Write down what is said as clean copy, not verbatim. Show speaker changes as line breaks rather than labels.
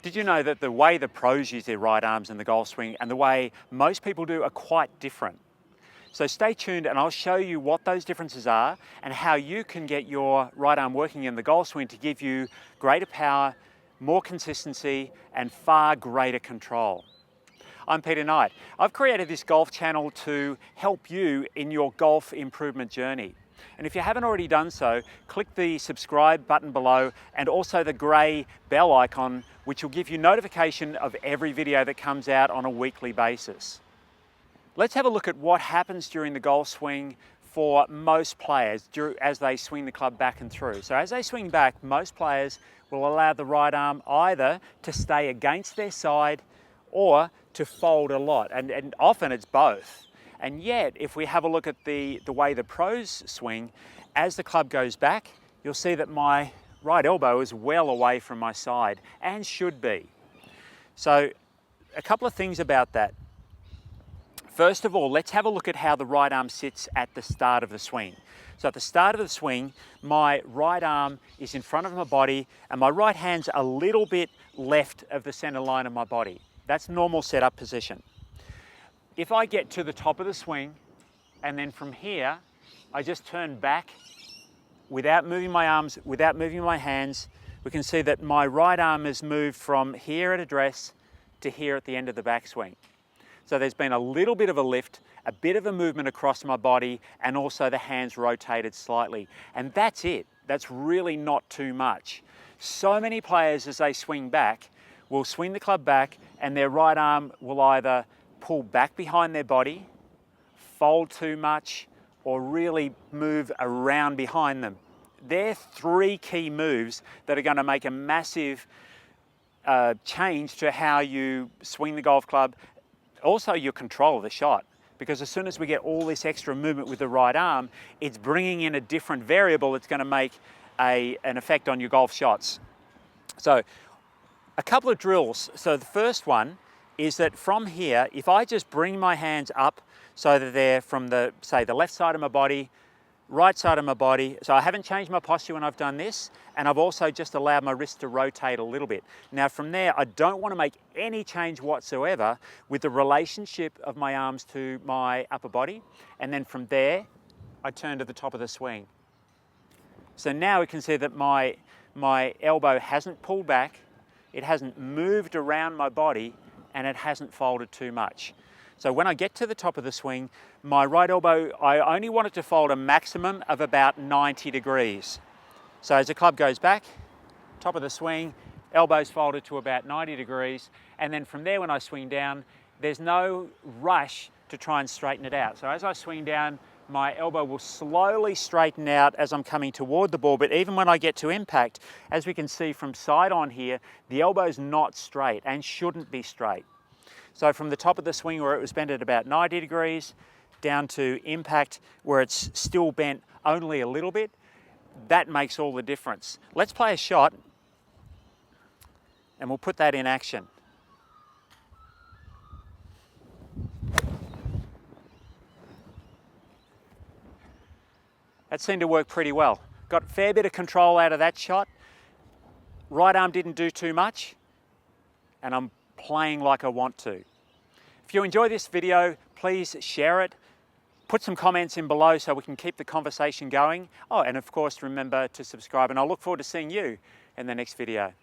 Did you know that the way the pros use their right arms in the golf swing and the way most people do are quite different? So stay tuned and I'll show you what those differences are and how you can get your right arm working in the golf swing to give you greater power, more consistency, and far greater control. I'm Peter Knight. I've created this golf channel to help you in your golf improvement journey. And if you haven't already done so, click the subscribe button below and also the grey bell icon, which will give you notification of every video that comes out on a weekly basis. Let's have a look at what happens during the golf swing for most players as they swing the club back and through. So as they swing back, most players will allow the right arm either to stay against their side or to fold a lot, and often it's both. And yet, if we have a look at the way the pros swing, as the club goes back, you'll see that my right elbow is well away from my side, and should be. So, a couple of things about that. First of all, let's have a look at how the right arm sits at the start of the swing. So at the start of the swing, my right arm is in front of my body, and my right hand's a little bit left of the center line of my body. That's normal setup position. If I get to the top of the swing, and then from here, I just turn back without moving my arms, without moving my hands, we can see that my right arm has moved from here at address to here at the end of the backswing. So there's been a little bit of a lift, a bit of a movement across my body, and also the hands rotated slightly. And that's it. That's really not too much. So many players, as they swing back, will swing the club back, and their right arm will either pull back behind their body, fold too much, or really move around behind them. They're three key moves that are going to make a massive change to how you swing the golf club, also your control of the shot. Because as soon as we get all this extra movement with the right arm, it's bringing in a different variable that's going to make an effect on your golf shots. So a couple of drills. So the first one is that from here, if I just bring my hands up so that they're from the, say, the left side of my body, right side of my body, so I haven't changed my posture when I've done this, and I've also just allowed my wrist to rotate a little bit. Now from there, I don't want to make any change whatsoever with the relationship of my arms to my upper body, and then from there, I turn to the top of the swing. So now we can see that my elbow hasn't pulled back, it hasn't moved around my body, and it hasn't folded too much. So when I get to the top of the swing, my right elbow, I only want it to fold a maximum of about 90 degrees. So as the club goes back, top of the swing, elbows folded to about 90 degrees, and then from there when I swing down, there's no rush to try and straighten it out. So as I swing down, my elbow will slowly straighten out as I'm coming toward the ball, but even when I get to impact, as we can see from side on here, the elbow's not straight and shouldn't be straight. So from the top of the swing where it was bent at about 90 degrees, down to impact where it's still bent only a little bit, that makes all the difference. Let's play a shot and we'll put that in action. That seemed to work pretty well. Got a fair bit of control out of that shot. Right arm didn't do too much, and I'm playing like I want to. If you enjoy this video, please share it. Put some comments in below so we can keep the conversation going. Oh, and of course, remember to subscribe, and I'll look forward to seeing you in the next video.